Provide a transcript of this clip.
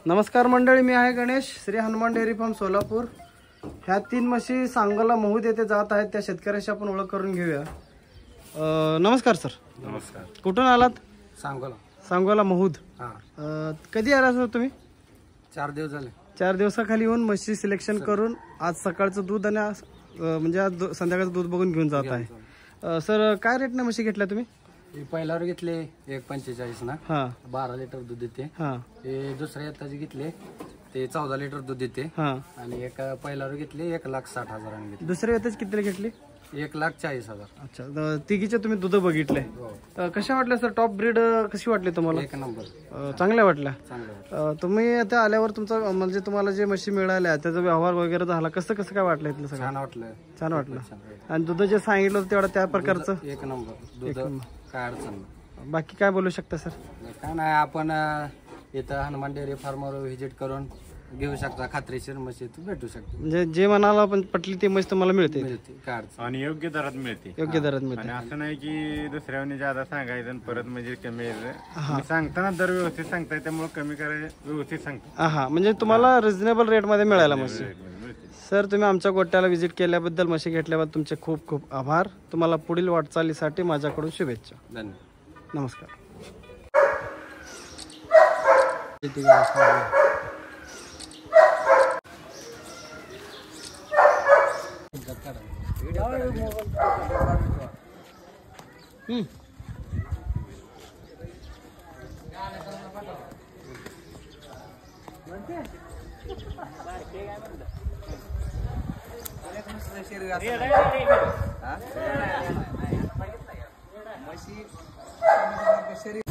नमस्कार मंडळी, मी आहे गणेश, श्री हनुमान डेअरी फार्म सोलापूर। ह्या 3 म्हशी सांगोला महूद येथे जात आहेत, त्या शेतकऱ्याशी आपण ओळख करून घेऊया। नमस्कार सर। नमस्कार। कुठून आलात? सांगोला महूद। कधी आला सर तुम्ही? 4 दिवस झाले। 4 दिवसाखाली येऊन म्हशी सिलेक्शन करून आज सकाळचं दूध आणि म्हणजे आज संध्याकाळचं दूध बघून घेऊन जात आहे। सर काय रेटने म्हशी घेतल्या तुम्ही? पहिल्यावर घेतले 1.45 ना। 12 लिटर दूध देते। हे दुसऱ्या येताचे घेतले ते 14 लिटर दूध देते। आणि एक पहिल्यावर घेतले 1,60,000 घेतले। दुसऱ्या येताच कितीला घेतली? 1,40,000। अच्छा, तिघीचे तुम्ही दूध बघितले, कशा वाटल्या सर? टॉप ब्रीड कशी वाटली तुम्हाला? 1 नंबर, चांगल्या वाटल्या। चांगलं। तुम्ही आता आल्यावर तुमचा म्हणजे तुम्हाला जे म्हशी मिळाल्या त्याचा व्यवहार वगैरे झाला, कसं कसं काय वाटलं इथलं सगळं? छान वाटलं। आणि दूध जे सांगितलं होतं तेवढं त्या प्रकारचं 1 नंबर दूध, काय अडचण नाही। बाकी काय बोलू शकता सर? काय नाही, आपण इथं हनुमान डेअरी फार्मवर व्हिजिट करून घेऊ शकता, खात्रीशीर म्हशी भेटू शकते। म्हणजे जे मनाला पण पटली ती म्हशी तुम्हाला मिळते आणि योग्य दरात मिळते। योग्य दरात मिळते। आणि असं नाही की दुसऱ्याने ज्यादा सांगायचं आणि परत म्हणजे कमी सांगताना दर व्यवस्थित सांगताय, त्यामुळे कमी करायचं व्यवस्थित सांगतो। हा, म्हणजे तुम्हाला रिझनेबल रेट मध्ये मिळायला म्हशी। सर, तुम्ही आमच्या गोट्याला व्हिजिट केल्याबद्दल, म्हशी घेतल्याबद्दल तुमचे खूप खूप आभार। तुम्हाला पुढील वाटचालीसाठी माझ्याकडून शुभेच्छा। धन्यवाद। नमस्कार। म्हशी